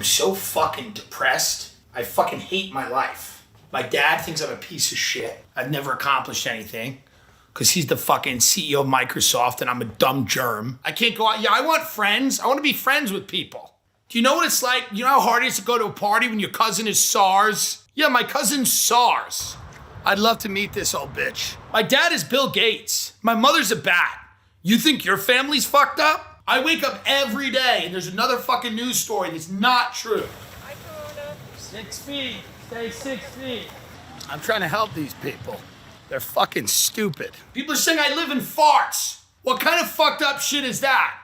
so fucking depressed. I fucking hate my life. My dad thinks I'm a piece of shit. I've never accomplished anything because he's the fucking CEO of Microsoft and I'm a dumb germ. I can't go out. Yeah, I want friends. I want to be friends with people. Do you know what it's like? You know how hard it is to go to a party when your cousin is SARS? Yeah, my cousin's SARS. I'd love to meet this old bitch. My dad is Bill Gates. My mother's a bat. You think your family's fucked up? I wake up every day and there's another fucking news story that's not true. 6 feet. Stay 6 feet. I'm trying to help these people. They're fucking stupid. People are saying I live in farts. What kind of fucked up shit is that?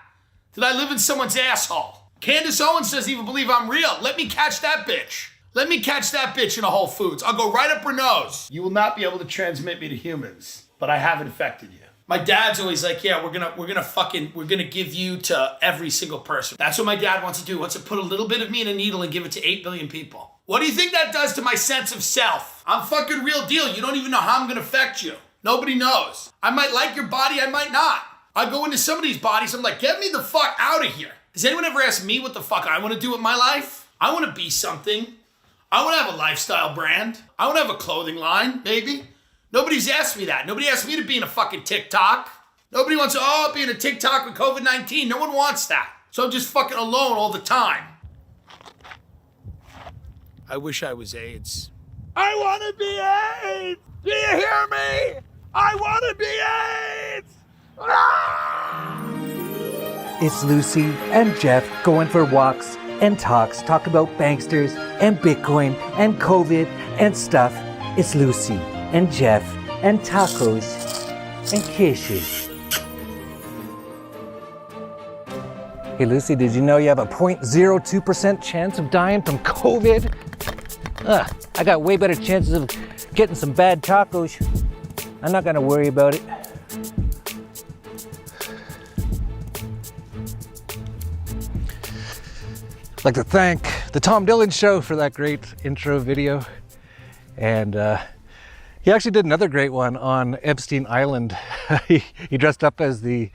Did I live in someone's asshole? Candace Owens doesn't even believe I'm real. Let me catch that bitch. Let me catch that bitch in a Whole Foods. I'll go right up her nose. You will not be able to transmit me to humans, but I have infected you. My dad's always like, yeah, we're gonna give you to every single person. That's what my dad wants to do. He wants to put a little bit of me in a needle and give it to 8 billion people. What do you think that does to my sense of self? I'm fucking real deal. You don't even know how I'm gonna affect you. Nobody knows. I might like your body, I might not. I go into some of these bodies, I'm like, get me the fuck out of here. Has anyone ever asked me what the fuck I want to do with my life? I want to be something. I want to have a lifestyle brand. I want to have a clothing line, maybe. Nobody's asked me that. Nobody asked me to be in a fucking TikTok. Nobody wants to, be in a TikTok with COVID-19. No one wants that. So I'm just fucking alone all the time. I wish I was AIDS. I want to be AIDS! Do you hear me? I want to be AIDS! Ah! It's Lucy and Jeff going for walks and talks, talk about banksters and Bitcoin and COVID and stuff. It's Lucy and Jeff and tacos and kisses. Hey Lucy, did you know you have a 0.02% chance of dying from COVID? I got way better chances of getting some bad tacos. I'm not gonna worry about it. I'd like to thank the Tom Dillon Show for that great intro video. And he actually did another great one on Epstein Island. he dressed up as the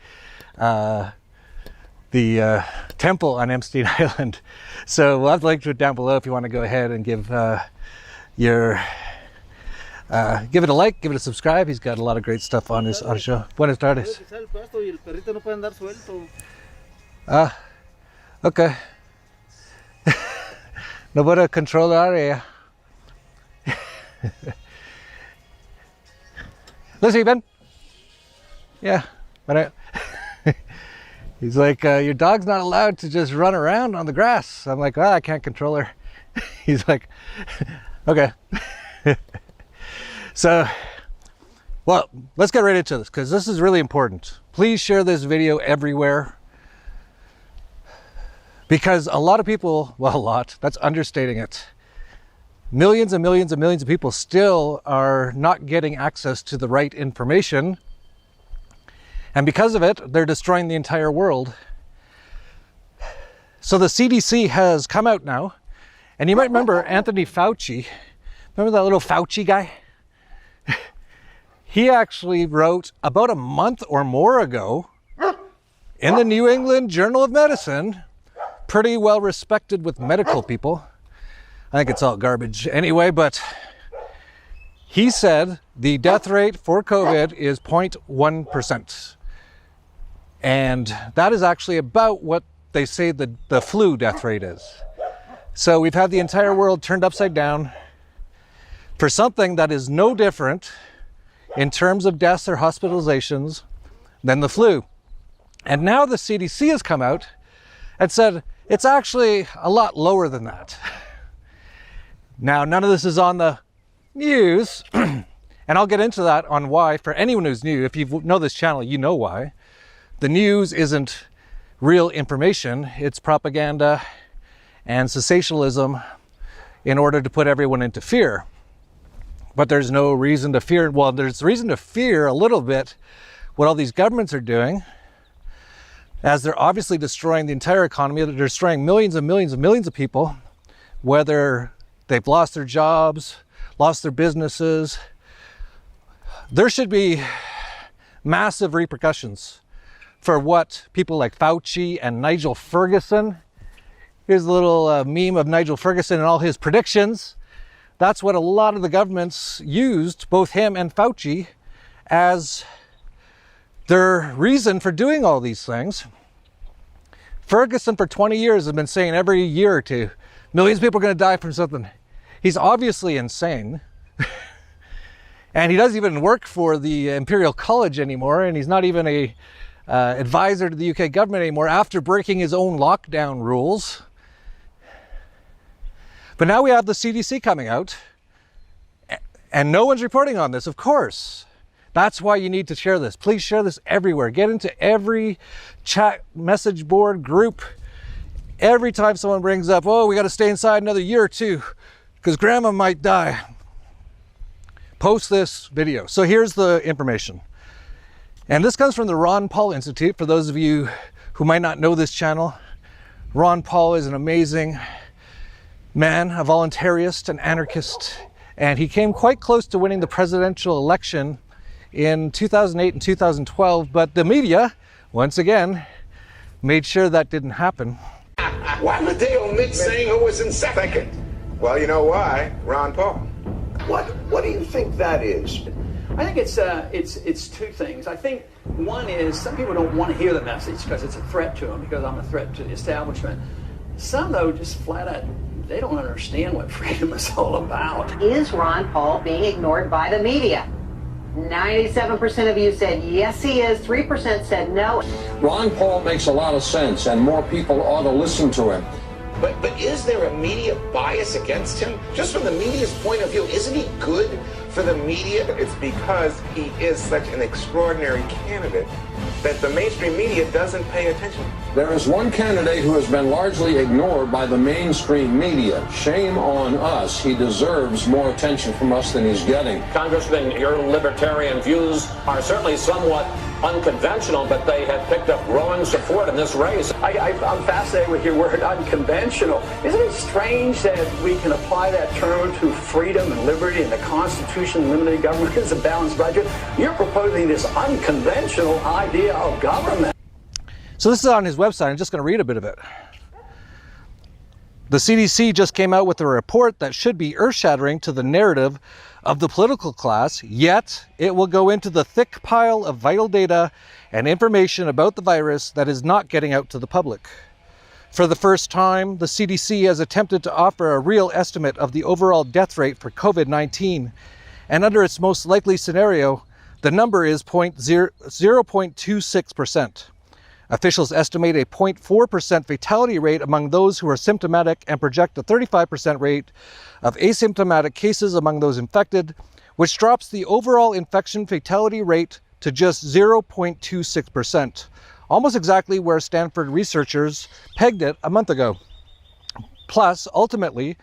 temple on Epstein Island. So we'll have to link to it down below if you want to go ahead and give give it a like, give it a subscribe. He's got a lot of great stuff on his show. Buenas tardes. Okay. No puedo controlar ella. Lucy, Ben. Yeah, but he's like, your dog's not allowed to just run around on the grass. I'm like, well, I can't control her. He's like, okay. So, well, let's get right into this because this is really important. Please share this video everywhere. Because a lot of people, well, a lot, that's understating it. Millions and millions and millions of people still are not getting access to the right information. And because of it, they're destroying the entire world. So the CDC has come out now, and you might remember Anthony Fauci. Remember that little Fauci guy? He actually wrote about a month or more ago in the New England Journal of Medicine, pretty well respected with medical people. I think it's all garbage anyway, but he said the death rate for COVID is 0.1%. And that is actually about what they say the flu death rate is. So we've had the entire world turned upside down for something that is no different in terms of deaths or hospitalizations than the flu. And now the CDC has come out and said it's actually a lot lower than that. Now, none of this is on the news, and I'll get into that on why. For anyone who's new, if you know this channel, you know why. The news isn't real information, it's propaganda and sensationalism in order to put everyone into fear. But there's no reason to fear. Well, there's reason to fear a little bit what all these governments are doing, as they're obviously destroying the entire economy. They're destroying millions and millions and millions of people, whether they've lost their jobs, lost their businesses. There should be massive repercussions for what people like Fauci and Nigel Ferguson Here's a little meme of Nigel Ferguson and all his predictions. That's what a lot of the governments used, both him and Fauci, as their reason for doing all these things. Ferguson for 20 years has been saying every year or two, millions of people are going to die from something. He's obviously insane. And he doesn't even work for the Imperial College anymore, and he's not even a advisor to the UK government anymore after breaking his own lockdown rules. But now we have the CDC coming out, and no one's reporting on this, of course. That's why you need to share this. Please share this everywhere. Get into every chat message board group. Every time someone brings up, oh, we got to stay inside another year or two because grandma might die. Post this video. So here's the information. And this comes from the Ron Paul Institute. For those of you who might not know this channel, Ron Paul is an amazing man, a voluntarist, an anarchist, and he came quite close to winning the presidential election in 2008 and 2012, but the media, once again, made sure that didn't happen. Why would they omit saying who was in second? Well, you know why, Ron Paul. What do you think that is? I think it's two things. I think one is some people don't want to hear the message because it's a threat to them, because I'm a threat to the establishment. Some, though, just flat out, they don't understand what freedom is all about. Is Ron Paul being ignored by the media? 97% of you said yes, he is. 3% said no. Ron Paul makes a lot of sense, and more people ought to listen to him. But is there a media bias against him? Just from the media's point of view, isn't he good for the media? It's because he is such an extraordinary candidate that the mainstream media doesn't pay attention. There is one candidate who has been largely ignored by the mainstream media. Shame on us. He deserves more attention from us than he's getting. Congressman, your libertarian views are certainly somewhat unconventional, but they have picked up growing support in this race. I'm fascinated with your word unconventional. Isn't it strange that we can apply that term to freedom and liberty and the Constitution, limited government is a balanced budget? You're proposing this unconventional idea of government. So this is on his website. I'm just going to read a bit of it. The CDC just came out with a report that should be earth-shattering to the narrative of the political class, yet it will go into the thick pile of vital data and information about the virus that is not getting out to the public. For the first time, the CDC has attempted to offer a real estimate of the overall death rate for COVID-19, and under its most likely scenario, the number is 0.26%. Officials estimate a 0.4% fatality rate among those who are symptomatic and project a 35% rate of asymptomatic cases among those infected, which drops the overall infection fatality rate to just 0.26%, almost exactly where Stanford researchers pegged it a month ago. Plus, ultimately,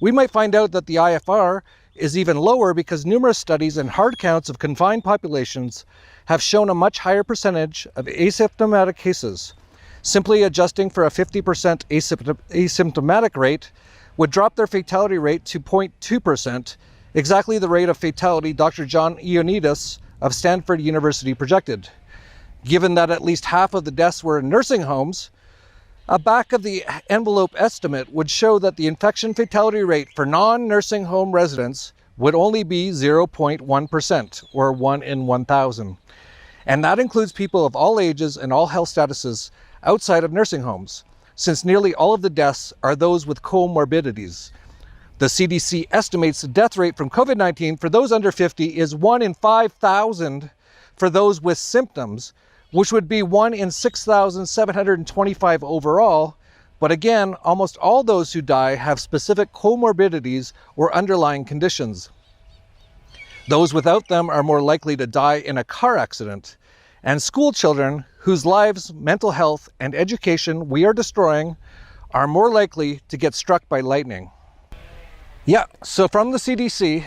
we might find out that the IFR is even lower because numerous studies and hard counts of confined populations have shown a much higher percentage of asymptomatic cases. Simply adjusting for a 50% asymptomatic rate would drop their fatality rate to 0.2%, exactly the rate of fatality Dr. John Ioannidis of Stanford University projected. Given that at least half of the deaths were in nursing homes, a back-of-the-envelope estimate would show that the infection fatality rate for non-nursing home residents would only be 0.1%, or 1 in 1,000. And that includes people of all ages and all health statuses outside of nursing homes, since nearly all of the deaths are those with comorbidities. The CDC estimates the death rate from COVID-19 for those under 50 is 1 in 5,000 for those with symptoms, which would be 1 in 6,725 overall. But again, almost all those who die have specific comorbidities or underlying conditions. Those without them are more likely to die in a car accident. And school children whose lives, mental health, and education we are destroying are more likely to get struck by lightning. Yeah, so from the CDC,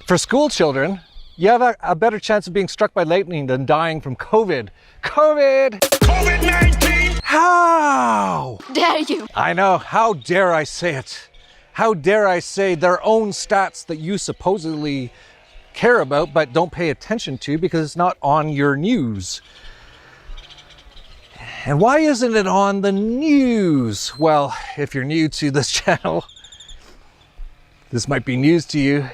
for school children, you have a better chance of being struck by lightning than dying from COVID. COVID-19! How dare you? I know, how dare I say it? How dare I say their own stats that you supposedly care about but don't pay attention to because it's not on your news. And why isn't it on the news? Well, if you're new to this channel, this might be news to you.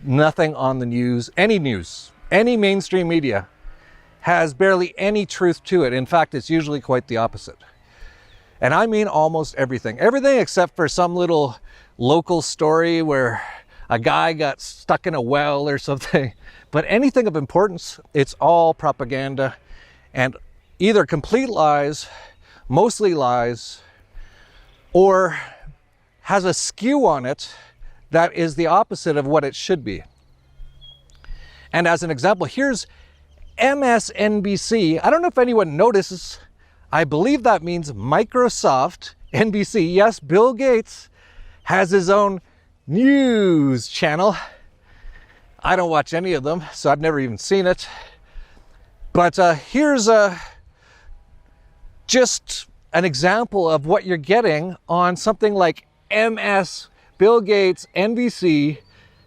Nothing on the news, any mainstream media has barely any truth to it. In fact, it's usually quite the opposite. And I mean almost everything. Everything except for some little local story where a guy got stuck in a well or something. But anything of importance, it's all propaganda and either complete lies, mostly lies, or has a skew on it that is the opposite of what it should be. And as an example, here's MSNBC. I don't know if anyone notices, I believe that means Microsoft NBC. Yes, Bill Gates has his own news channel. I don't watch any of them, so I've never even seen it. But here's just an example of what you're getting on something like MS, Bill Gates, NBC,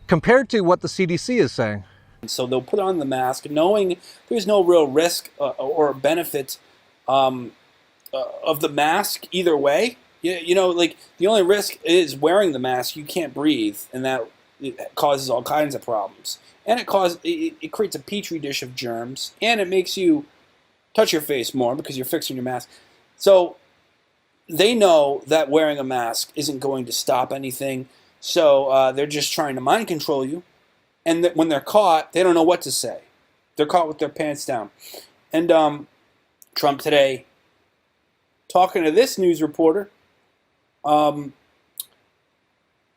compared to what the CDC is saying. So they'll put on the mask knowing there's no real risk or benefit of the mask either way. You know, like the only risk is wearing the mask. You can't breathe, and that it causes all kinds of problems. And it creates a petri dish of germs, and it makes you touch your face more because you're fixing your mask. So they know that wearing a mask isn't going to stop anything. So they're just trying to mind control you. And when they're caught, they don't know what to say. They're caught with their pants down. And Trump today, talking to this news reporter,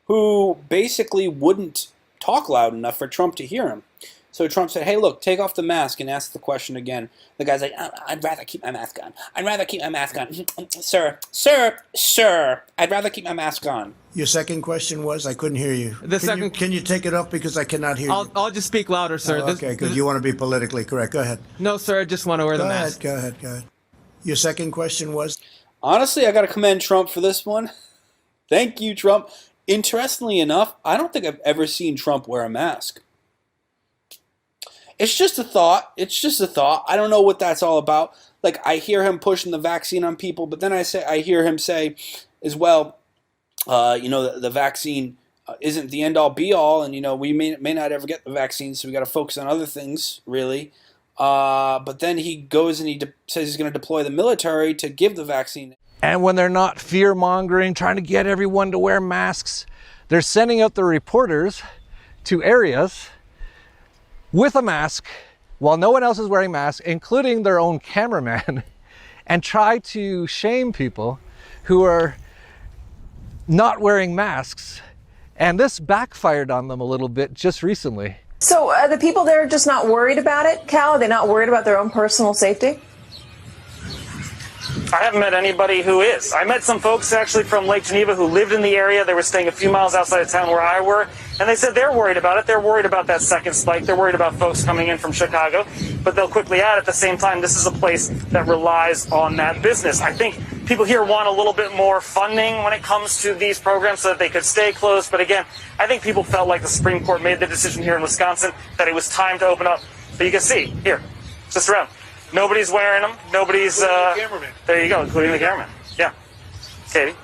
who basically wouldn't talk loud enough for Trump to hear him. So Trump said, hey, look, take off the mask and ask the question again. The guy's like, I'd rather keep my mask on. I'd rather keep my mask on. Sir, I'd rather keep my mask on. Your second question was? I couldn't hear you. Can you take it off because I cannot hear you? I'll just speak louder, sir. Oh, okay, good. You want to be politically correct. Go ahead. No, sir, I just want to wear the mask. Go ahead. Your second question was? Honestly, I got to commend Trump for this one. Thank you, Trump. Interestingly enough, I don't think I've ever seen Trump wear a mask. It's just a thought. I don't know what that's all about. Like, I hear him pushing the vaccine on people, but then I hear him say as well, you know, the vaccine isn't the end all be all, and you know we may not ever get the vaccine, so we got to focus on other things, really. But then he goes and he says he's going to deploy the military to give the vaccine. And when they're not fear-mongering, trying to get everyone to wear masks, they're sending out the reporters to areas with a mask while no one else is wearing masks, including their own cameraman, and try to shame people who are not wearing masks. And this backfired on them a little bit just recently. So the people there are just not worried about it, Cal? Are they not worried about their own personal safety? I haven't met anybody who is. I met some folks actually from Lake Geneva who lived in the area. They were staying a few miles outside of town where I were, and they said they're worried about it. They're worried about that second spike. They're worried about folks coming in from Chicago. But they'll quickly add at the same time, this is a place that relies on that business. I think people here want a little bit more funding when it comes to these programs so that they could stay closed. But again, I think people felt like the Supreme Court made the decision here in Wisconsin that it was time to open up. But you can see, here, just around. Nobody's wearing them. Nobody's, there you go, including the cameraman. Yeah. Katie?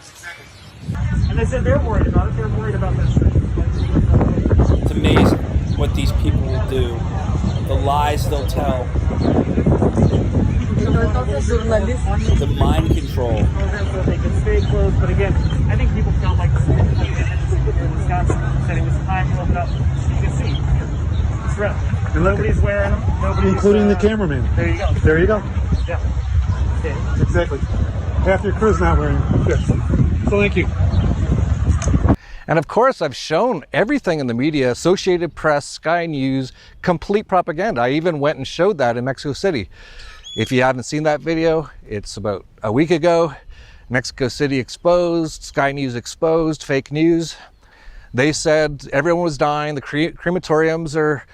And they said they're worried about it. They're worried about this. It's amazing what these people will do. The lies they'll tell. The mind control. So they could stay closed. But again, I think people felt like the in Wisconsin said it was time to open up. You can see. It's red. Nobody's wearing them. Nobody's, including the cameraman. There you go. There you go. Yeah. Okay. Exactly. Half your crew's not wearing them. Good. So thank you. And of course, I've shown everything in the media, Associated Press, Sky News, complete propaganda. I even went and showed that in Mexico City. If you haven't seen that video, it's about a week ago. Mexico City exposed, Sky News exposed, fake news. They said everyone was dying, the crematoriums are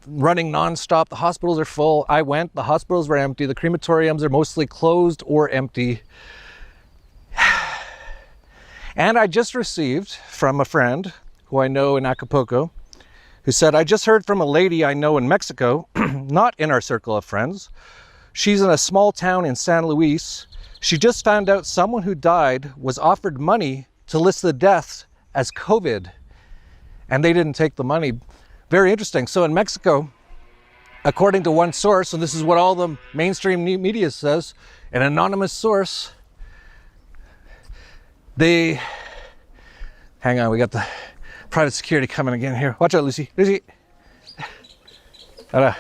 running nonstop, the hospitals are full. I went, the hospitals were empty, the crematoriums are mostly closed or empty. And I just received from a friend who I know in Acapulco, who said, I just heard from a lady I know in Mexico, not in our circle of friends, She's in a small town in San Luis. She just found out someone who died was offered money to list the deaths as COVID, and they didn't take the money. Very interesting. So in Mexico, according to one source, and this is what all the mainstream media says, an anonymous source, hang on, we got the private security coming again here. Watch out, Lucy. Lucy. All right.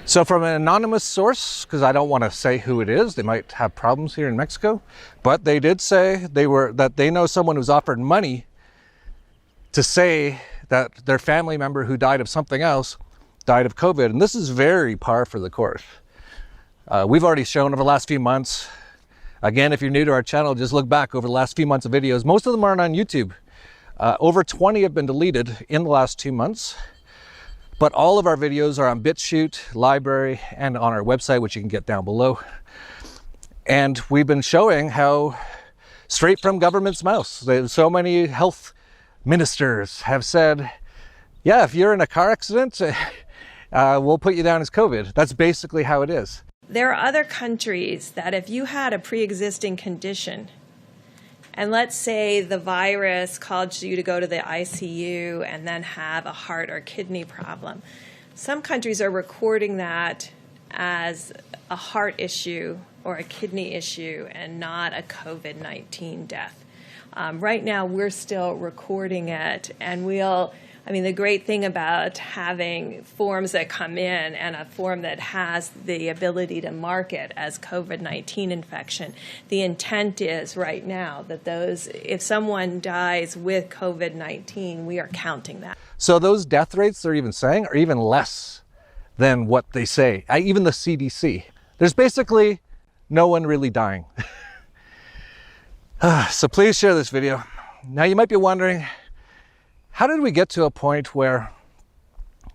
So from an anonymous source, because I don't want to say who it is, they might have problems here in Mexico, but they did say that they know someone who's offered money to say that their family member who died of something else died of COVID. And this is very par for the course. We've already shown over the last few months. Again, if you're new to our channel, just look back over the last few months of videos. Most of them aren't on YouTube. Over 20 have been deleted in the last 2 months. But all of our videos are on BitChute, Library, and on our website, which you can get down below. And we've been showing how straight from government's mouth, so many health ministers have said, yeah, if you're in a car accident, we'll put you down as COVID. That's basically how it is. There are other countries that if you had a pre-existing condition, and let's say the virus caused you to go to the ICU and then have a heart or kidney problem, some countries are recording that as a heart issue or a kidney issue and not a COVID-19 death. Right now, we're still recording it, and the great thing about having forms that come in and a form that has the ability to mark it as COVID-19 infection, the intent is right now that if someone dies with COVID-19, we are counting that. So those death rates they're even saying are even less than what they say, even the CDC. There's basically no one really dying. So please share this video. Now you might be wondering, how did we get to a point where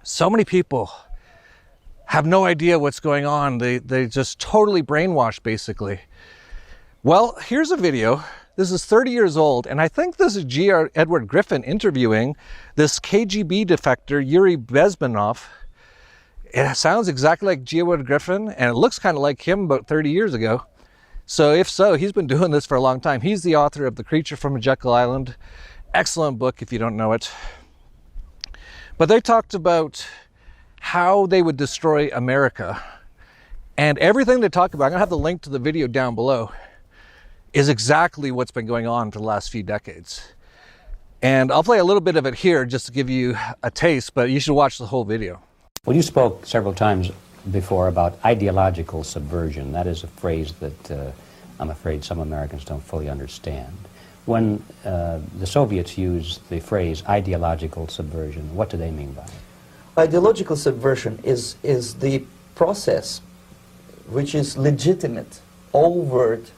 so many people have no idea what's going on? They just totally brainwashed, basically. Well, here's a video. This is 30 years old, and I think this is G. Edward Griffin interviewing this KGB defector, Yuri Bezmenov. It sounds exactly like G. Edward Griffin, and it looks kind of like him about 30 years ago. So if so, he's been doing this for a long time. He's the author of The Creature from Jekyll Island. Excellent book if you don't know it. But they talked about how they would destroy America. And everything they talk about, I'm going to have the link to the video down below, is exactly what's been going on for the last few decades. And I'll play a little bit of it here just to give you a taste, but you should watch the whole video. Well, you spoke several times before about ideological subversion. That is a phrase that I'm afraid some Americans don't fully understand. When the Soviets used the phrase ideological subversion, what do they mean by it? Ideological subversion is the process which is legitimate, overt,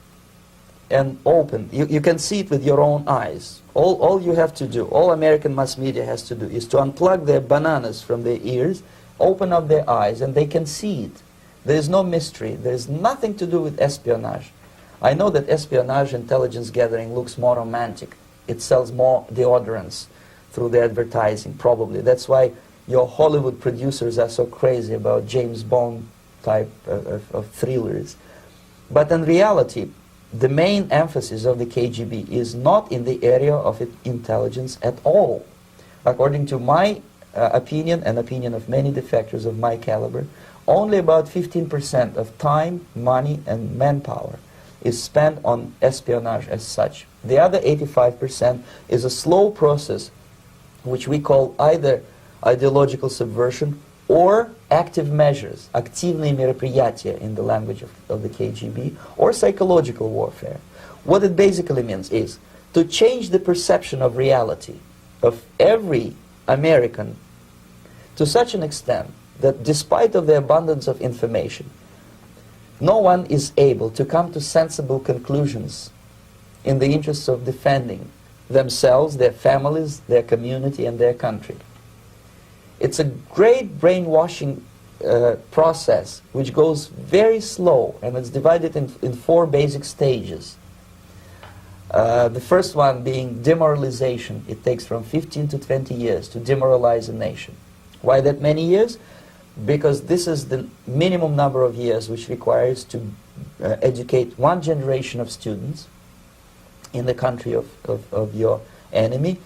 and open. You can see it with your own eyes. All you have to do, all American mass media has to do, is to unplug their bananas from their ears, open up their eyes, and they can see it. There is no mystery. There is nothing to do with espionage. I know that espionage intelligence gathering looks more romantic. It sells more deodorants through the advertising, probably. That's why your Hollywood producers are so crazy about James Bond type of thrillers. But in reality, the main emphasis of the KGB is not in the area of intelligence at all. According to my opinion and opinion of many defectors of my caliber, only about 15% of time, money, and manpower is spent on espionage as such. The other 85% is a slow process which we call either ideological subversion or active measures, активные мероприятия in the language of the KGB, or psychological warfare. What it basically means is to change the perception of reality of every American to such an extent that despite of the abundance of information, no one is able to come to sensible conclusions in the interests of defending themselves, their families, their community, and their country. It's a great brainwashing process which goes very slow, and it's divided in 4 basic stages. The first one being demoralization. It takes from 15 to 20 years to demoralize a nation. Why that many years? Because this is the minimum number of years which requires to educate one generation of students in the country of your enemy,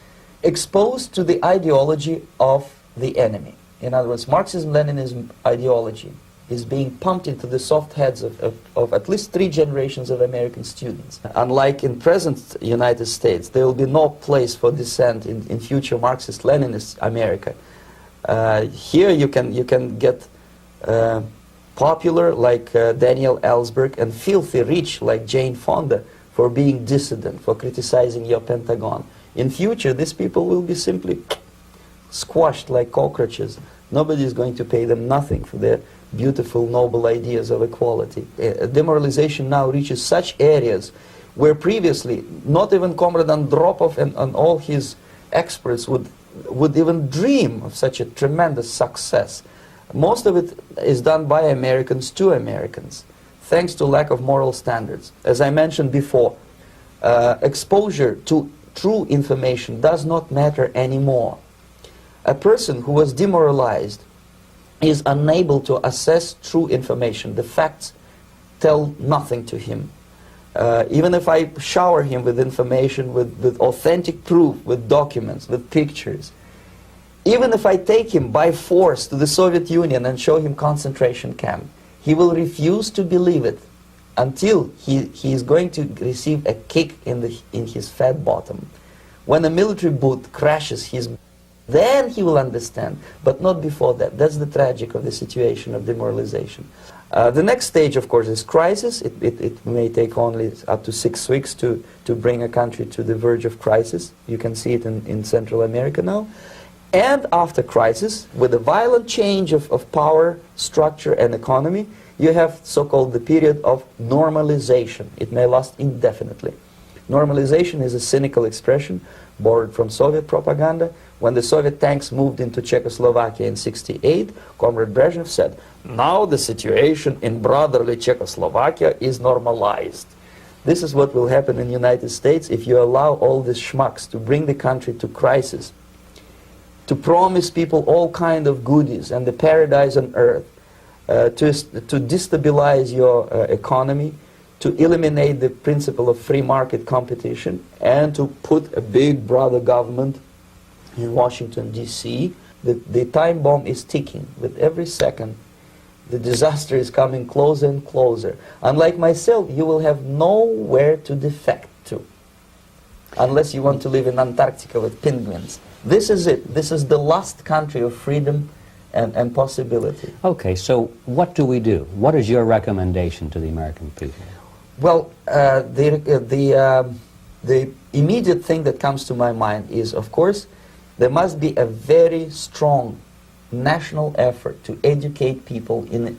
exposed to the ideology of the enemy. In other words, Marxism-Leninism ideology is being pumped into the soft heads of at least 3 generations of American students. Unlike in present United States, there will be no place for dissent in future Marxist-Leninist America. Here you can get popular like Daniel Ellsberg and filthy rich like Jane Fonda for being dissident, for criticizing your Pentagon. In future, these people will be simply squashed like cockroaches. Nobody is going to pay them nothing for their beautiful, noble ideas of equality. Demoralization now reaches such areas where previously not even Comrade Andropov and all his experts would even dream of such a tremendous success. Most of it is done by Americans to Americans, thanks to lack of moral standards. As I mentioned before, exposure to true information does not matter anymore. A person who was demoralized is unable to assess true information. The facts tell nothing to him. Even if I shower him with information, with authentic proof, with documents, with pictures, even if I take him by force to the Soviet Union and show him concentration camp, he will refuse to believe it until he is going to receive a kick in his fat bottom. When a military boot crashes his, then he will understand, but not before that. That's the tragic of the situation of demoralization. The next stage, of course, is crisis. It may take only up to 6 weeks to bring a country to the verge of crisis. You can see it in Central America now. And after crisis, with a violent change of power, structure, and economy, you have so-called the period of normalization. It may last indefinitely. Normalization is a cynical expression borrowed from Soviet propaganda. When the Soviet tanks moved into Czechoslovakia in '68, Comrade Brezhnev said, "Now the situation in brotherly Czechoslovakia is normalized." This is what will happen in the United States if you allow all these schmucks to bring the country to crisis, to promise people all kind of goodies and the paradise on earth, to destabilize your economy, to eliminate the principle of free market competition, and to put a big brother government in Washington, D.C. The time bomb is ticking. With every second, the disaster is coming closer and closer. Unlike myself, you will have nowhere to defect to, unless you want to live in Antarctica with penguins. This is it. This is the last country of freedom and possibility. Okay, so what do we do? What is your recommendation to the American people? Well, the immediate thing that comes to my mind is, of course, there must be a very strong national effort to educate people in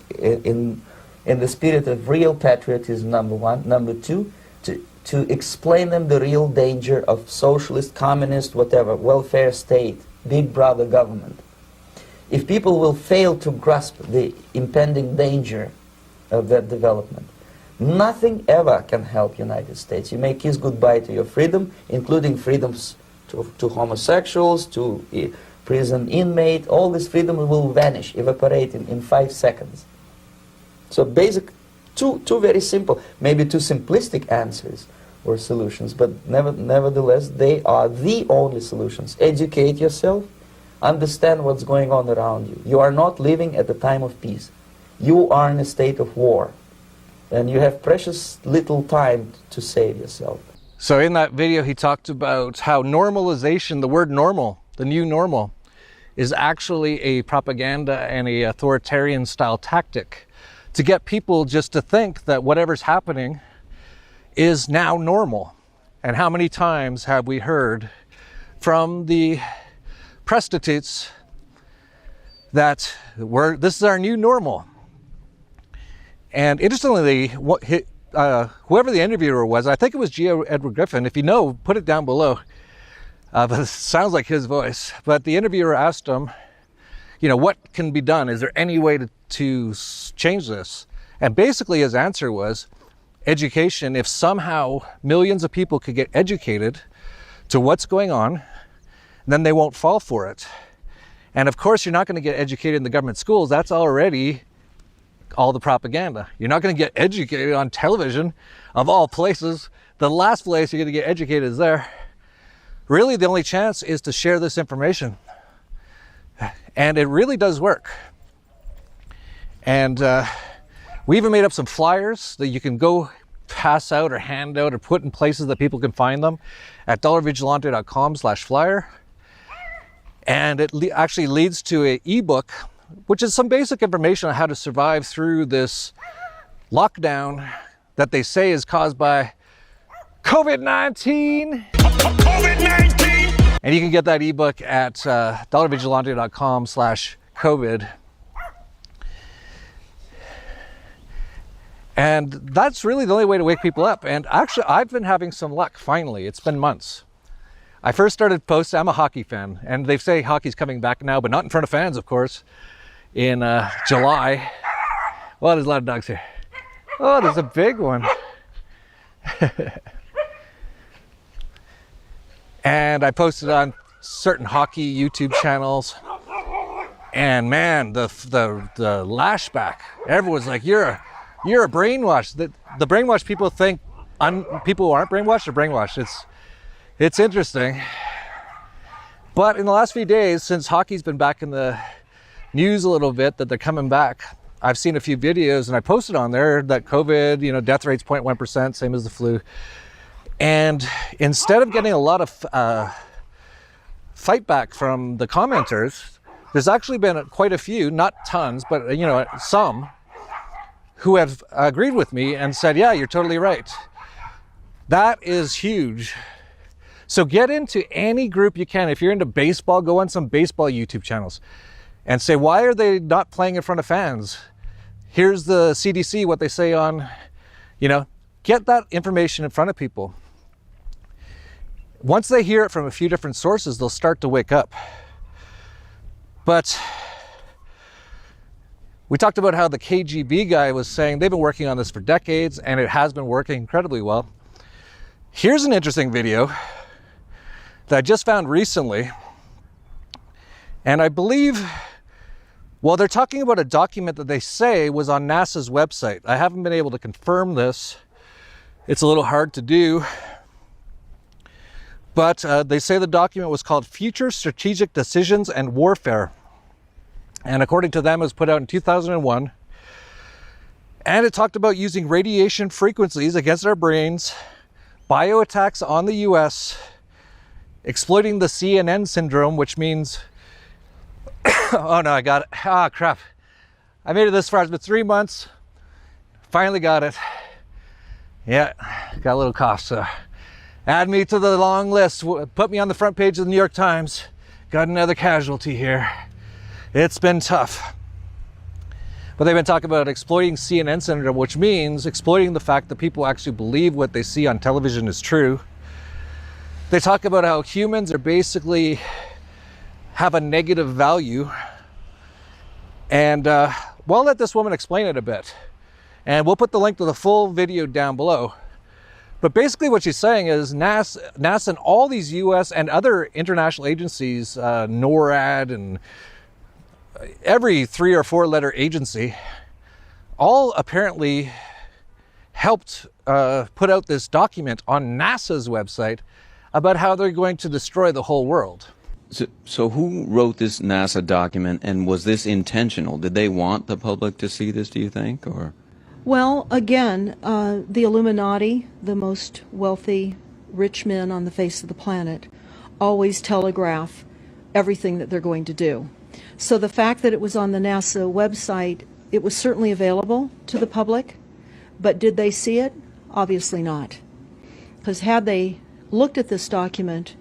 the spirit of real patriotism, number one. Number two, to explain them the real danger of socialist, communist, whatever, welfare state, big brother government. If people will fail to grasp the impending danger of that development, nothing ever can help United States. You may kiss goodbye to your freedom, including freedoms to homosexuals, to prison inmate. All this freedom will vanish, evaporate in 5 seconds. So basic, two very simple, maybe too simplistic answers or solutions, but nevertheless, they are the only solutions. Educate yourself, understand what's going on around you. You are not living at the time of peace. You are in a state of war, and you have precious little time to save yourself. So in that video, he talked about how normalization, the word normal, the new normal, is actually a propaganda and a authoritarian style tactic to get people just to think that whatever's happening is now normal. And how many times have we heard from the prostitutes that this is our new normal? And interestingly, whoever the interviewer was, I think it was Geo Edward Griffin. If you know, put it down below. But it sounds like his voice. But the interviewer asked him, what can be done? Is there any way to change this? And basically his answer was, education if somehow millions of people could get educated to what's going on, then they won't fall for it. And of course, you're not going to get educated in the government schools. That's already all the propaganda. You're not going to get educated on television, of all places. The last place you're going to get educated is there. Really, the only chance is to share this information. And it really does work. And we even made up some flyers that you can go pass out or hand out or put in places that people can find them at dollarvigilante.com/flyer. And it actually leads to an ebook, which is some basic information on how to survive through this lockdown that they say is caused by COVID-19. And you can get that ebook at dollarvigilante.com/COVID. And that's really the only way to wake people up. And actually, I've been having some luck finally. It's been months. I first started posting, I'm a hockey fan, and they say hockey's coming back now, but not in front of fans, of course, in July. Well, there's a lot of dogs here. Oh, there's a big one. And I posted on certain hockey YouTube channels, and man, the lashback. Everyone's like, you're a brainwashed. The brainwashed people think people who aren't brainwashed are brainwashed. It's interesting. But in the last few days, since hockey's been back in the news a little bit, that they're coming back, I've seen a few videos, and I posted on there that COVID, death rate's 0.1%, same as the flu. And instead of getting a lot of fight back from the commenters, there's actually been quite a few, not tons, but some, who have agreed with me and said, yeah, you're totally right. That is huge. So get into any group you can. If you're into baseball, go on some baseball YouTube channels and say, why are they not playing in front of fans? Here's the CDC, what they say on, get that information in front of people. Once they hear it from a few different sources, they'll start to wake up. But we talked about how the KGB guy was saying they've been working on this for decades, and it has been working incredibly well. Here's an interesting video that I just found recently. And I believe, they're talking about a document that they say was on NASA's website. I haven't been able to confirm this. It's a little hard to do. But they say the document was called Future Strategic Decisions and Warfare. And according to them, it was put out in 2001. And it talked about using radiation frequencies against our brains, bioattacks on the US, exploiting the CNN syndrome, which means, oh no, I got it. Ah, crap. I made it this far. It's been 3 months. Finally got it. Yeah, got a little cough, so add me to the long list. Put me on the front page of the New York Times. Got another casualty here. It's been tough. But they've been talking about exploiting CNN syndrome, which means exploiting the fact that people actually believe what they see on television is true. They talk about how humans are basically have a negative value. And we'll let this woman explain it a bit. And we'll put the link to the full video down below. But basically what she's saying is NASA and all these US and other international agencies, NORAD and every 3 or 4 letter agency, all apparently helped put out this document on NASA's website about how they're going to destroy the whole world. So who wrote this NASA document, and was this intentional? Did they want the public to see this, do you think, or? Well, again, the Illuminati, the most wealthy, rich men on the face of the planet, always telegraph everything that they're going to do. So the fact that it was on the NASA website, it was certainly available to the public, but did they see it? Obviously not. Because had they looked at this document,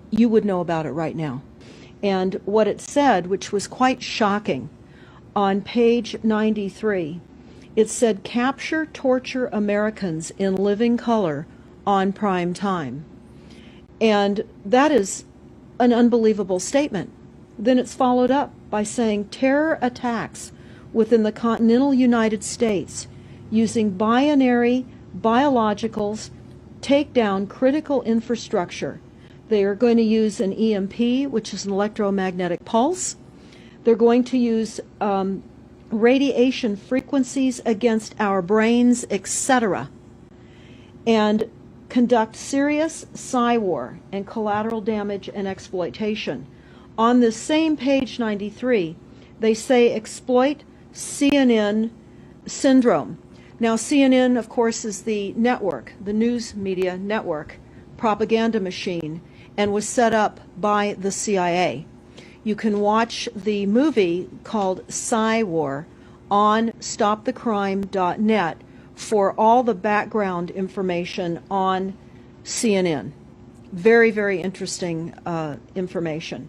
you would know about it right now. And what it said, which was quite shocking, on page 93, it said, "Capture, torture Americans in living color on prime time." And that is an unbelievable statement. Then it's followed up by saying, "Terror attacks within the continental United States using binary biologicals, take down critical infrastructure. They are going to use an EMP, which is an electromagnetic pulse. They're going to use radiation frequencies against our brains, etc., and conduct serious psy-war and collateral damage and exploitation. On this same page 93, they say exploit CNN syndrome. Now, CNN, of course, is the network, the news media network, propaganda machine, and was set up by the CIA. You can watch the movie called Psy-War on stopthecrime.net for all the background information on CNN. Very, very interesting information.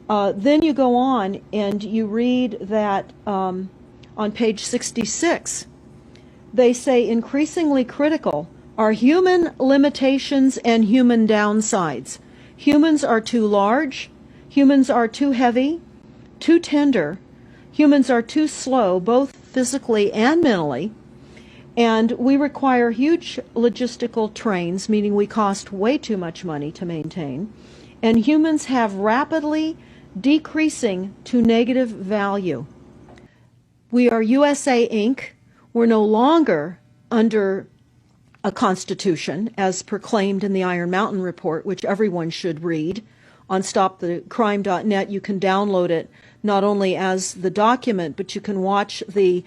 Then you go on and you read that on page 66, they say increasingly critical are human limitations and human downsides. Humans are too large, humans are too heavy, too tender, humans are too slow, both physically and mentally, and we require huge logistical trains, meaning we cost way too much money to maintain, and humans have rapidly decreasing to negative value. We are USA Inc. We're no longer under a constitution as proclaimed in the Iron Mountain Report, which everyone should read. On stopthecrime.net, you can download it not only as the document, but you can watch the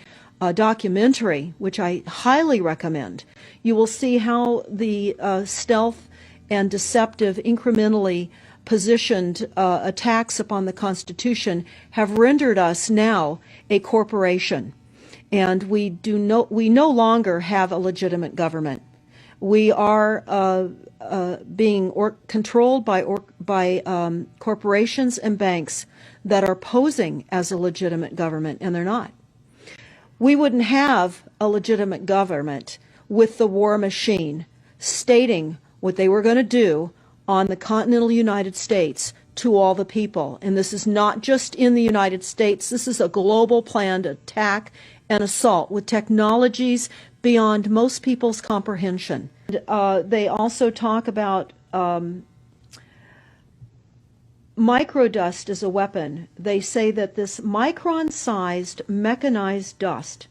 documentary, which I highly recommend. You will see how the stealth and deceptive, incrementally positioned attacks upon the Constitution have rendered us now a corporation. And we no longer have a legitimate government. We are being controlled by corporations and banks that are posing as a legitimate government, and they're not. We wouldn't have a legitimate government with the war machine stating what they were going to do on the continental United States to all the people. And this is not just in the United States. This is a global planned attack and assault with technologies beyond most people's comprehension. They also talk about microdust as a weapon. They say that this micron-sized mechanized dust,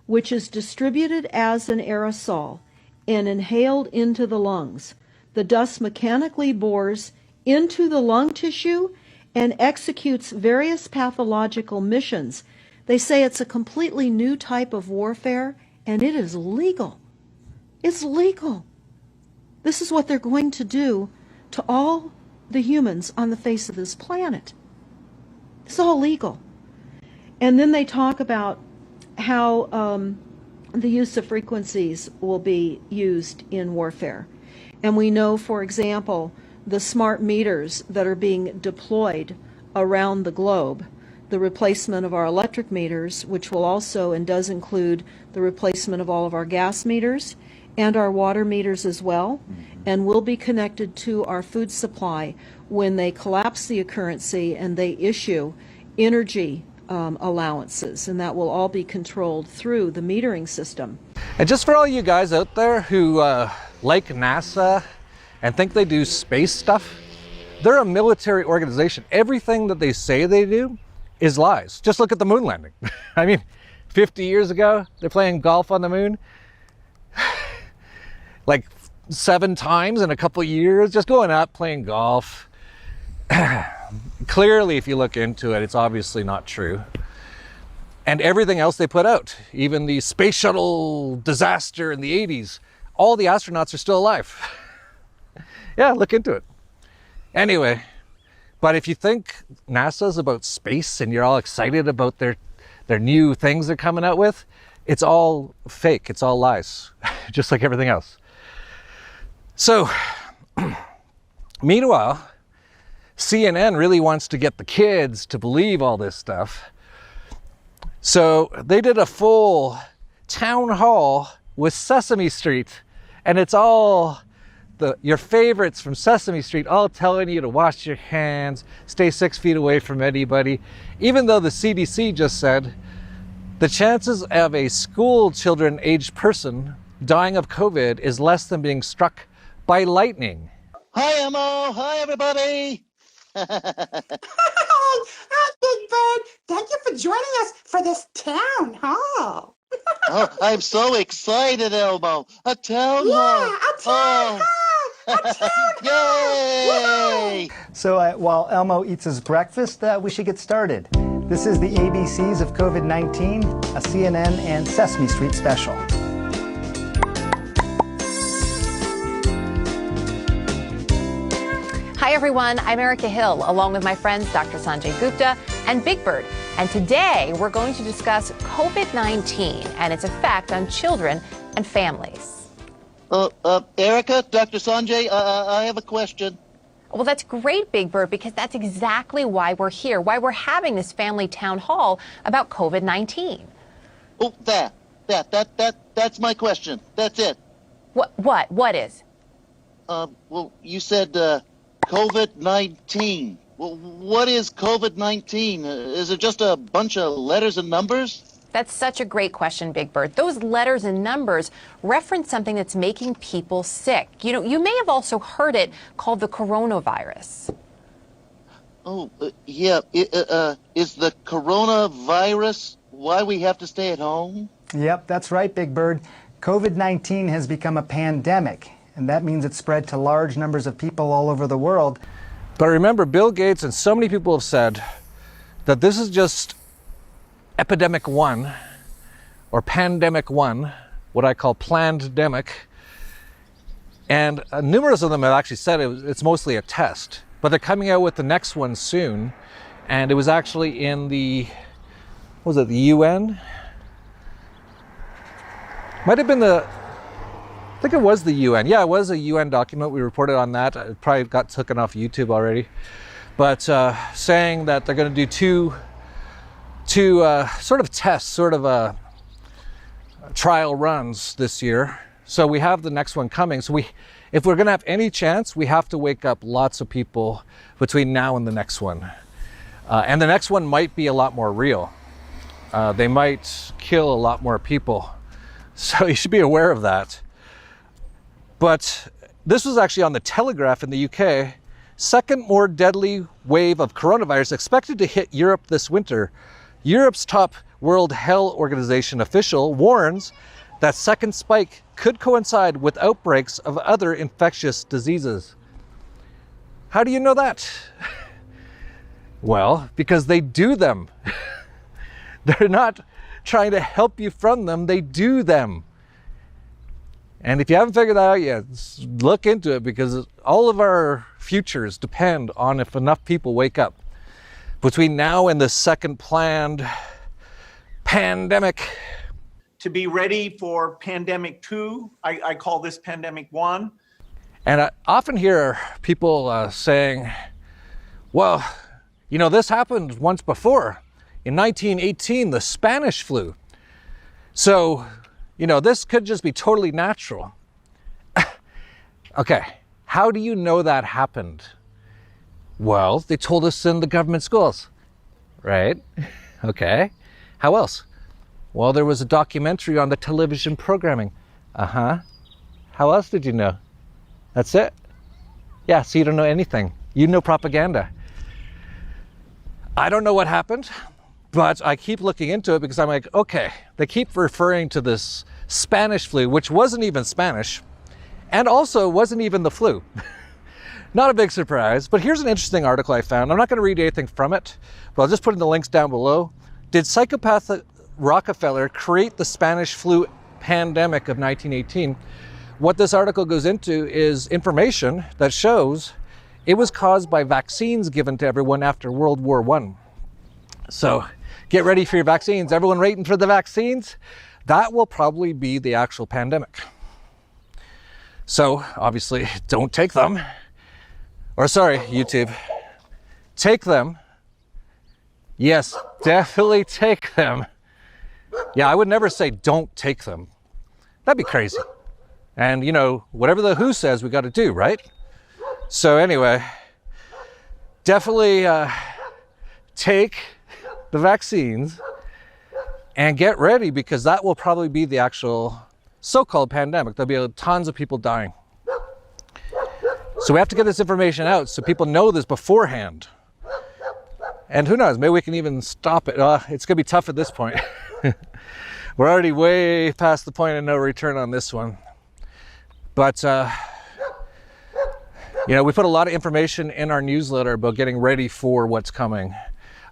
which is distributed as an aerosol and inhaled into the lungs, the dust mechanically bores into the lung tissue and executes various pathological missions. They say it's a completely new type of warfare, and it is legal. It's legal. This is what they're going to do to all the humans on the face of this planet. It's all legal. And then they talk about how the use of frequencies will be used in warfare. And we know, for example, the smart meters that are being deployed around the globe, the replacement of our electric meters, which will also and does include the replacement of all of our gas meters and our water meters as well, and will be connected to our food supply when they collapse the currency and they issue energy allowances, and that will all be controlled through the metering system. And just for all you guys out there who like NASA and think they do space stuff, they're a military organization. Everything that they say they do is lies. Just look at the moon landing. I mean, 50 years ago, they're playing golf on the moon. Like 7 times in a couple years, just going up, playing golf. Clearly, if you look into it, it's obviously not true. And everything else they put out, even the space shuttle disaster in the 80s, all the astronauts are still alive. Yeah, look into it. Anyway, but if you think NASA's about space and you're all excited about their new things they're coming out with, it's all fake, it's all lies, just like everything else. So, meanwhile, CNN really wants to get the kids to believe all this stuff. So they did a full town hall with Sesame Street, and it's all your favorites from Sesame Street all telling you to wash your hands, stay 6 feet away from anybody, even though the CDC just said the chances of a school children aged person dying of COVID is less than being struck by lightning. Hi, Emmo. Hi, everybody. Big Bird, thank you for joining us for this town hall. Oh, I'm so excited, Elmo. A town hall. A town hall. A town Yay! So while Elmo eats his breakfast, we should get started. This is the ABCs of COVID-19, a CNN and Sesame Street special. Hi everyone, I'm Erica Hill, along with my friends Dr. Sanjay Gupta and Big Bird. And today we're going to discuss COVID-19 and its effect on children and families. Erica, Dr. Sanjay, I have a question. Well, that's great, Big Bird, because that's exactly why we're here, why we're having this family town hall about COVID-19. Oh, that's my question. That's it. What is? Well, you said, COVID-19. Well, what is COVID-19? Is it just a bunch of letters and numbers? That's such a great question, Big Bird. Those letters and numbers reference something that's making people sick. You know, you may have also heard it called the coronavirus. Oh, yeah. Is the coronavirus why we have to stay at home? Yep, that's right, Big Bird. COVID-19 has become a pandemic, and that means it's spread to large numbers of people all over the world. But remember, Bill Gates and so many people have said that this is just epidemic 1 or pandemic 1, what I call plandemic. And numerous of them have actually said it's mostly a test, but they're coming out with the next one soon. And it was actually in the, what was it, the UN? Might have been I think it was the UN. Yeah, it was a UN document. We reported on that. It probably got taken off YouTube already. But saying that they're going to do two sort of tests, sort of trial runs this year. So we have the next one coming. So if we're going to have any chance, we have to wake up lots of people between now and the next one. And the next one might be a lot more real. They might kill a lot more people. So you should be aware of that. But this was actually on the Telegraph in the UK. Second more deadly wave of coronavirus expected to hit Europe this winter. Europe's top World Health Organization official warns that second spike could coincide with outbreaks of other infectious diseases. How do you know that? Well, because they do them. They're not trying to help you from them, they do them. And if you haven't figured that out yet, look into it, because all of our futures depend on if enough people wake up. Between now and the second planned pandemic. To be ready for pandemic 2, I call this pandemic 1. And I often hear people saying, well, you know, this happened once before. In 1918, the Spanish flu. So, you know, this could just be totally natural. Okay, how do you know that happened? Well, they told us in the government schools, right? Okay, how else? Well, there was a documentary on the television programming. How else did you know? That's it? Yeah, so you don't know anything. You know propaganda. I don't know what happened, but I keep looking into it because I'm like, okay, they keep referring to this Spanish flu, which wasn't even Spanish, and also wasn't even the flu. Not a big surprise, but here's an interesting article I found. I'm not going to read anything from it, but I'll just put in the links down below. Did psychopath Rockefeller create the Spanish flu pandemic of 1918? What this article goes into is information that shows it was caused by vaccines given to everyone after World War I. So get ready for your vaccines. Everyone waiting for the vaccines? That will probably be the actual pandemic. So obviously don't take them. Or sorry, YouTube, take them. Yes, definitely take them. Yeah, I would never say don't take them. That'd be crazy. And you know, whatever the WHO says, we got to do, right? So anyway, definitely take the vaccines and get ready, because that will probably be the actual so-called pandemic. There'll be tons of people dying. So we have to get this information out so people know this beforehand. And who knows, maybe we can even stop it. It's going to be tough at this point. We're already way past the point of no return on this one. But, you know, we put a lot of information in our newsletter about getting ready for what's coming.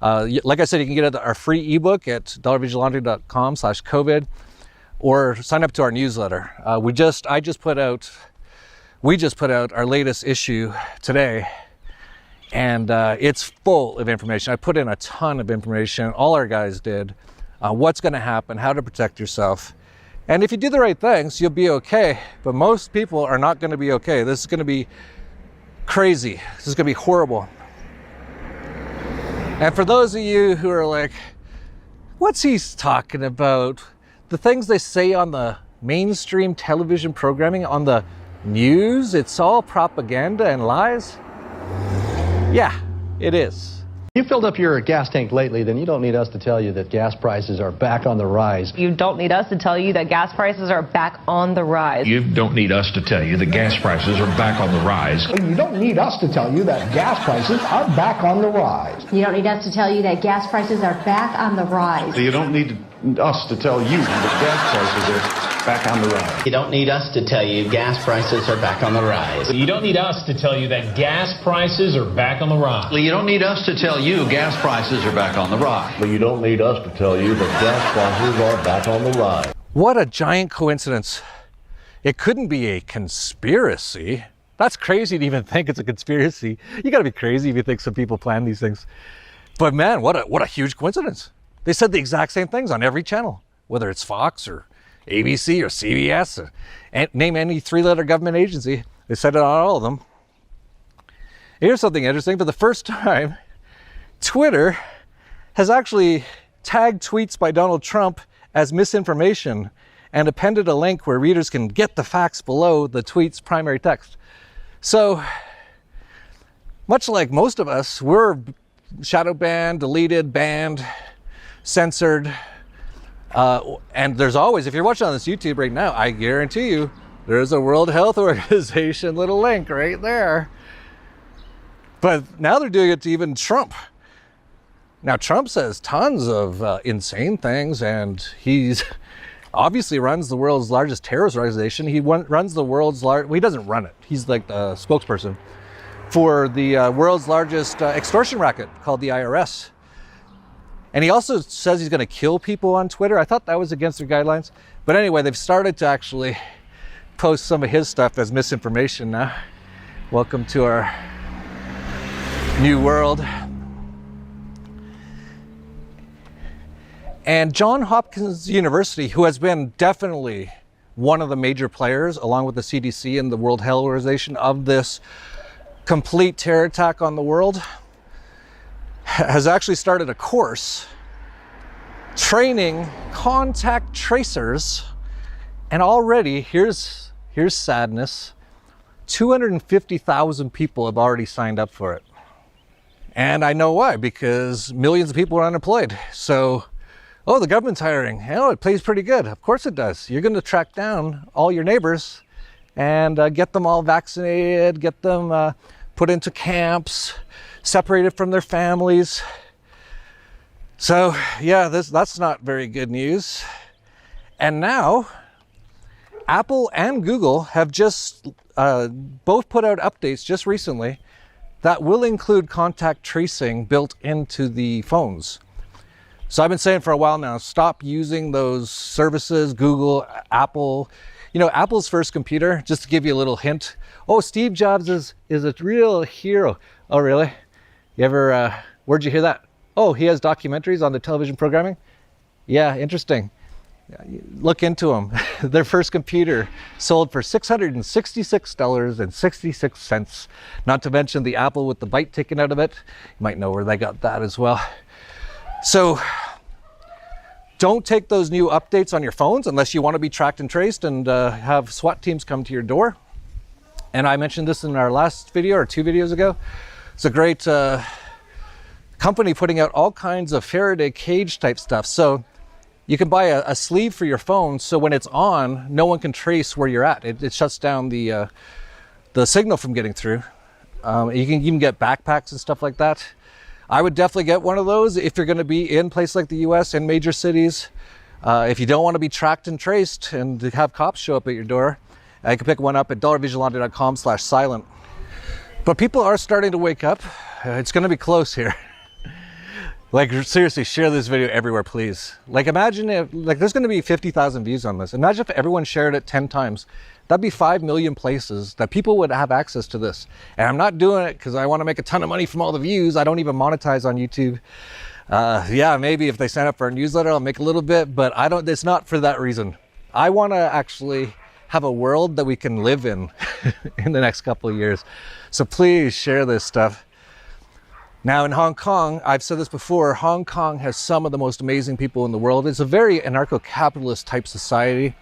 Like I said, you can get our free ebook at dollarvigilante.com/COVID or sign up to our newsletter. We just put out our latest issue today, and it's full of information. I put in a ton of information, all our guys did, what's going to happen, how to protect yourself. And if you do the right things, you'll be okay. But most people are not going to be okay. This is going to be crazy. This is going to be horrible. And for those of you who are like, what's he talking about? The things they say on the mainstream television programming, on the news, it's all propaganda and lies? Yeah, it is. You filled up your gas tank lately, then you don't need us to tell you that gas prices are back on the rise. You don't need us to tell you that gas prices are back on the rise. You don't need us to tell you that gas prices are back on the rise. You don't need us to tell you that gas prices are back on the rise. You don't need us to tell you that gas prices are back on the rise. You don't need us to tell you that gas prices are back on the rise. You don't need us to tell you gas prices are back on the rise. You don't need us to tell you that gas prices are back on the rise. You don't need us to tell you gas prices are back on the rise. You don't need us to tell you that gas prices are back on the rise. What a giant coincidence. It couldn't be a conspiracy. That's crazy to even think it's a conspiracy. You gotta be crazy if you think some people plan these things. But man, what a huge coincidence. They said the exact same things on every channel, whether it's Fox or ABC or CBS, or name any three-letter government agency. They said it on all of them. Here's something interesting. For the first time, Twitter has actually tagged tweets by Donald Trump as misinformation and appended a link where readers can get the facts below the tweet's primary text. So, much like most of us, we're shadow banned, deleted, banned, censored. And there's always, if you're watching on this YouTube right now, I guarantee you, there's a World Health Organization little link right there. But now they're doing it to even Trump. Now Trump says tons of insane things, and he's obviously runs the world's largest terrorist organization. He runs the world's well, he doesn't run it. He's like the spokesperson for the world's largest extortion racket called the IRS. And he also says he's going to kill people on Twitter. I thought that was against their guidelines. But anyway, they've started to actually post some of his stuff as misinformation now. Welcome to our new world. And Johns Hopkins University, who has been definitely one of the major players, along with the CDC and the World Health Organization, of this complete terror attack on the world, has actually started a course training contact tracers, and already, here's sadness, 250,000 people have already signed up for it. And I know why, because millions of people are unemployed. So, oh, the government's hiring. Oh, it pays pretty good. Of course it does. You're going to track down all your neighbors and get them all vaccinated, get them put into camps, separated from their families. So yeah, that's not very good news. And now Apple and Google have just both put out updates just recently that will include contact tracing built into the phones. So I've been saying for a while now, stop using those services, Google, Apple. You know, Apple's first computer, just to give you a little hint. Oh, Steve Jobs is a real hero. Oh, really? You ever, where'd you hear that? Oh, he has documentaries on the television programming? Yeah, interesting. Look into them. Their first computer sold for $666.66. Not to mention the Apple with the bite taken out of it. You might know where they got that as well. So don't take those new updates on your phones unless you want to be tracked and traced and have SWAT teams come to your door. And I mentioned this in our last video or 2 videos ago. It's a great company putting out all kinds of Faraday cage type stuff. So You can buy a sleeve for your phone, so when it's on, no one can trace where you're at. It shuts down the signal from getting through. You can even get backpacks and stuff like that. I would definitely get one of those if you're going to be in places like the US and major cities. If you don't want to be tracked and traced and to have cops show up at your door, you can pick one up at dollarvigilante.com/silent. But people are starting to wake up. It's going to be close here. Like, seriously, share this video everywhere, please. Like, imagine if, like, there's going to be 50,000 views on this. Imagine if everyone shared it 10 times. That'd be 5 million places that people would have access to this. And I'm not doing it because I want to make a ton of money from all the views. I don't even monetize on YouTube. Yeah, maybe if they sign up for our newsletter, I'll make a little bit, but it's not for that reason. I want to actually have a world that we can live in in the next couple of years. So please share this stuff. Now in Hong Kong, I've said this before, Hong Kong has some of the most amazing people in the world. It's a very anarcho-capitalist type society,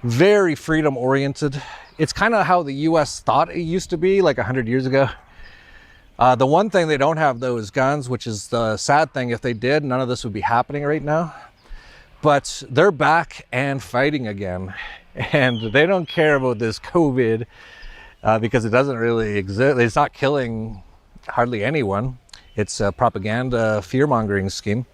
very freedom oriented. It's kind of how the US thought it used to be like 100 years ago. The one thing they don't have though is guns, which is the sad thing. If they did, none of this would be happening right now. But they're back and fighting again. And they don't care about this COVID because it doesn't really exist. It's not killing hardly anyone. It's a propaganda fear-mongering scheme.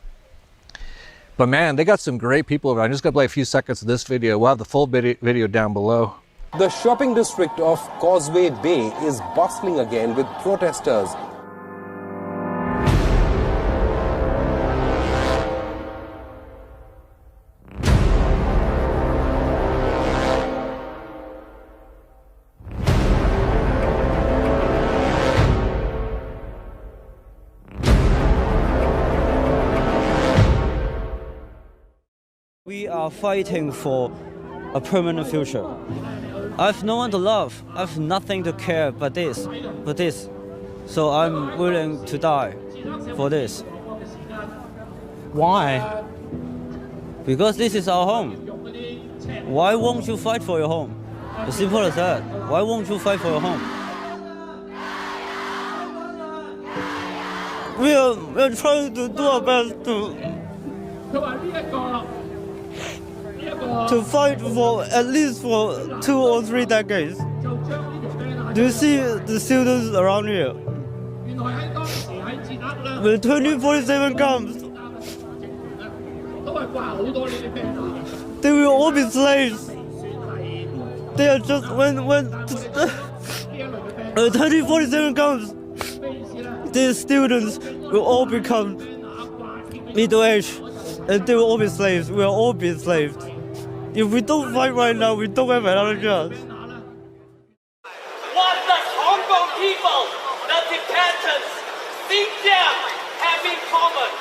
But man, they got some great people over. I'm just gonna play a few seconds of this video. We'll have the full video down below. The shopping district of Causeway Bay is bustling again with protesters. We are fighting for a permanent future. I have no one to love. I have nothing to care but this. So I'm willing to die for this. Why? Because this is our home. Why won't you fight for your home? As simple as that. Why won't you fight for your home? We are trying to do our best to fight for at least for 2 or 3 decades. Do you see the students around here? When 2047 comes, they will all be slaves. They are just when 2047 comes, these students will all become middle-aged, and they will all be slaves. We will all be enslaved. If we don't fight right now, we don't have another chance. What does Hong Kong people, the Tibetans, Xinjiang have in common?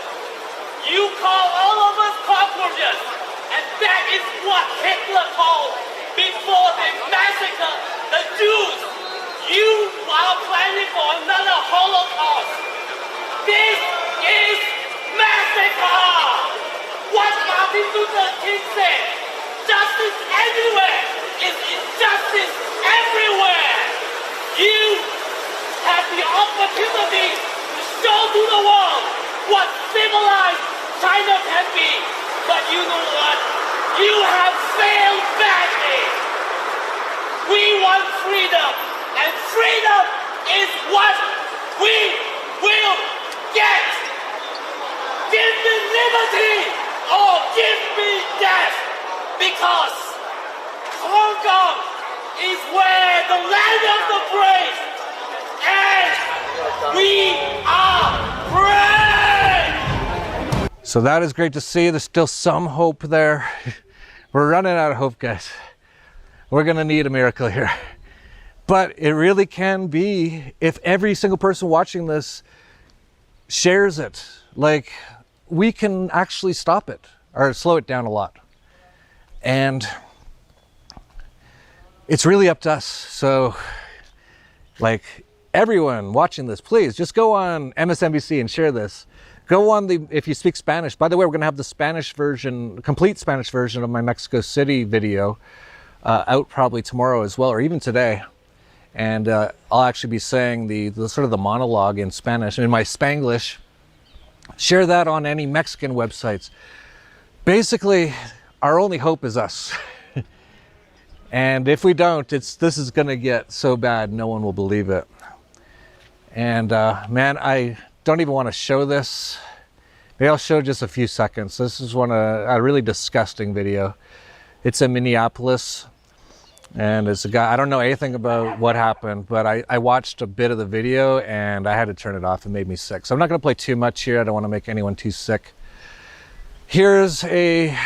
You call all of us cockroaches, and that is what Hitler called before they massacred the Jews. You are planning for another Holocaust. This is massacre. What Martin Luther King said. Justice anywhere is injustice everywhere. You have the opportunity to show to the world what civilized China can be. But you know what? You have failed badly. We want freedom, and freedom is what we will get. Give me liberty or give me death. Because Hong Kong is where the land of the brave, and we are brave! So that is great to see. There's still some hope there. We're running out of hope, guys. We're gonna need a miracle here. But it really can be if every single person watching this shares it. Like, we can actually stop it or slow it down a lot. And it's really up to us. So, like, everyone watching this, please just go on MSNBC and share this. Go on if you speak Spanish. By the way, we're gonna have the Spanish version, complete Spanish version of my Mexico City video out probably tomorrow as well, or even today. And I'll actually be saying the sort of the monologue in Spanish, in my Spanglish. Share that on any Mexican websites. Basically, our only hope is us. And if we don't, this is gonna get so bad, no one will believe it. And man, I don't even want to show this. Maybe I'll show just a few seconds. This is a really disgusting video. It's in Minneapolis, and it's a guy, I don't know anything about what happened, but I watched a bit of the video and I had to turn it off. It made me sick. So I'm not gonna play too much here. I don't want to make anyone too sick. Here's a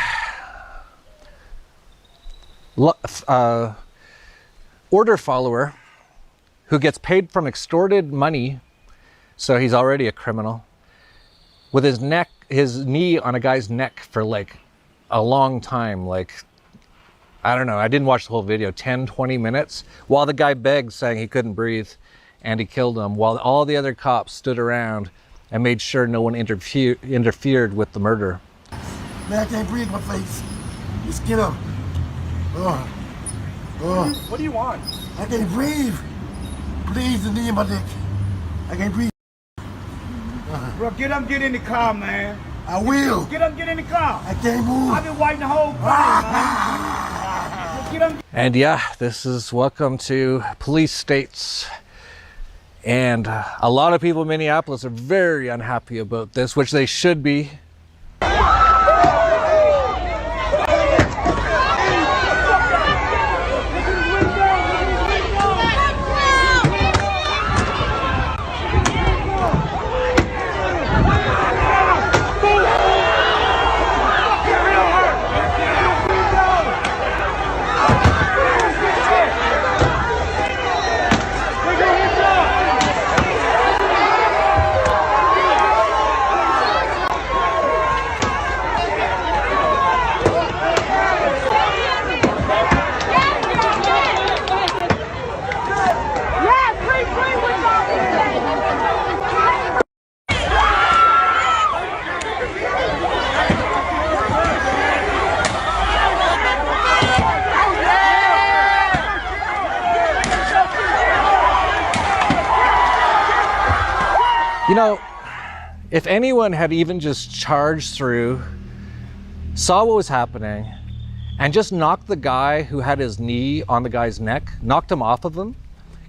order follower who gets paid from extorted money, so he's already a criminal, with his knee on a guy's neck for like a long time, like, I don't know, I didn't watch the whole video, 10, 20 minutes, while the guy begged, saying he couldn't breathe, and he killed him, while all the other cops stood around and made sure no one interfered with the murder. Man, I can't breathe my face. Just get up. What do you want? I can't breathe. Please, the knee in my neck. I can't breathe. Bro, get up, get in the car, man. I will. Get up, get in the car. I can't move. I've been waiting the whole time, man. Get up. And yeah, this is welcome to police states. And a lot of people in Minneapolis are very unhappy about this, which they should be. You know, if anyone had even just charged through, saw what was happening, and just knocked the guy who had his knee on the guy's neck, knocked him off of him,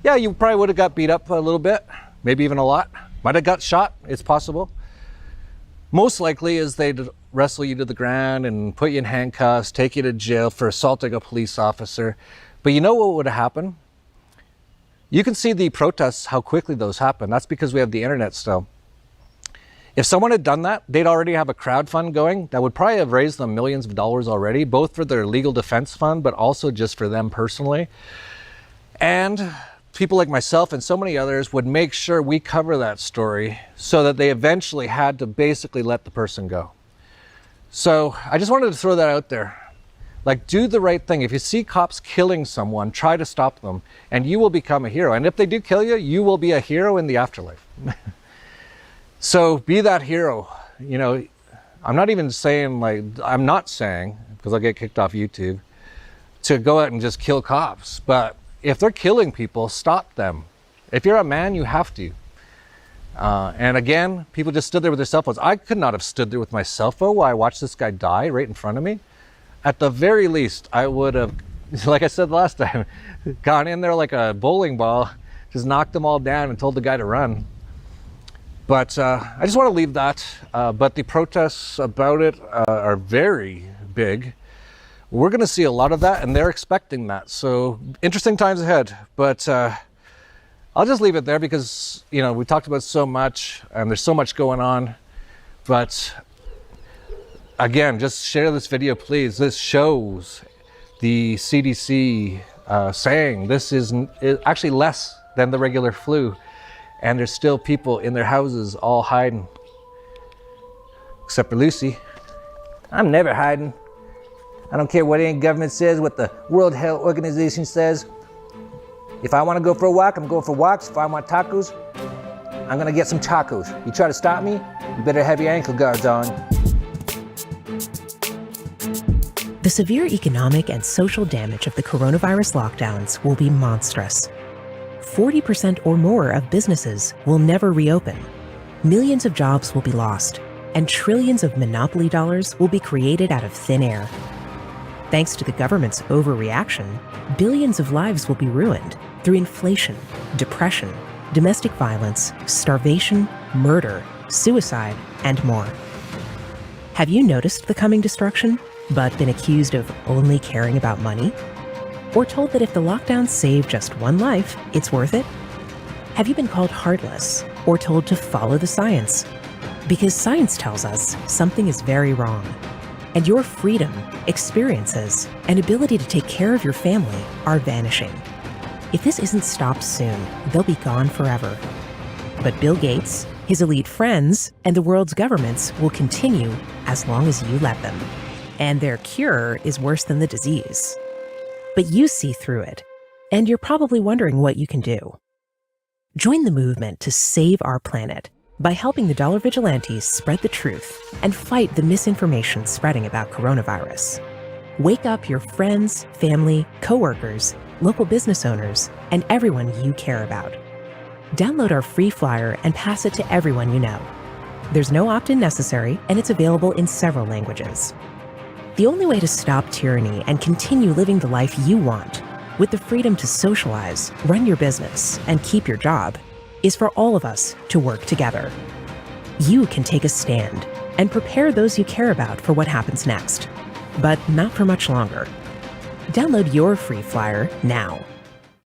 yeah, you probably would have got beat up a little bit, maybe even a lot. Might have got shot, it's possible. Most likely is they'd wrestle you to the ground and put you in handcuffs, take you to jail for assaulting a police officer. But you know what would have happened? You can see the protests, how quickly those happen. That's because we have the internet still. If someone had done that, they'd already have a crowd fund going that would probably have raised them millions of dollars already, both for their legal defense fund, but also just for them personally. And people like myself and so many others would make sure we cover that story so that they eventually had to basically let the person go. So I just wanted to throw that out there. Like, do the right thing. If you see cops killing someone, try to stop them, and you will become a hero. And if they do kill you, you will be a hero in the afterlife. So be that hero. You know, I'm not even saying, like, I'm not saying, because I'll get kicked off YouTube, to go out and just kill cops. But if they're killing people, stop them. If you're a man, you have to. And again, people just stood there with their cell phones. I could not have stood there with my cell phone while I watched this guy die right in front of me. At the very least, I would have, like I said last time, gone in there like a bowling ball, just knocked them all down and told the guy to run. But I just want to leave that. But the protests about it are very big. We're going to see a lot of that, and they're expecting that. So interesting times ahead. But I'll just leave it there because, you know, we talked about so much, and there's so much going on. But again, just share this video, please. This shows the CDC saying this is actually less than the regular flu. And there's still people in their houses all hiding. Except for Lucy. I'm never hiding. I don't care what any government says, what the World Health Organization says. If I want to go for a walk, I'm going for walks. If I want tacos, I'm going to get some tacos. You try to stop me, you better have your ankle guards on. The severe economic and social damage of the coronavirus lockdowns will be monstrous. 40% or more of businesses will never reopen. Millions of jobs will be lost. and trillions of monopoly dollars will be created out of thin air. Thanks to the government's overreaction, billions of lives will be ruined through inflation, depression, domestic violence, starvation, murder, suicide, and more. Have you noticed the coming destruction, but been accused of only caring about money? Or told that if the lockdowns save just one life, it's worth it? Have you been called heartless or told to follow the science? Because science tells us something is very wrong, and your freedom, experiences, and ability to take care of your family are vanishing. If this isn't stopped soon, they'll be gone forever. But Bill Gates, his elite friends, and the world's governments will continue as long as you let them. And their cure is worse than the disease. But you see through it, and you're probably wondering what you can do. Join the movement to save our planet by helping the Dollar Vigilantes spread the truth and fight the misinformation spreading about coronavirus. Wake up your friends, family, coworkers, local business owners, and everyone you care about. Download our free flyer and pass it to everyone you know. There's no opt-in necessary, and it's available in several languages. The only way to stop tyranny and continue living the life you want, with the freedom to socialize, run your business, and keep your job, is for all of us to work together. You can take a stand and prepare those you care about for what happens next, but not for much longer. Download your free flyer now.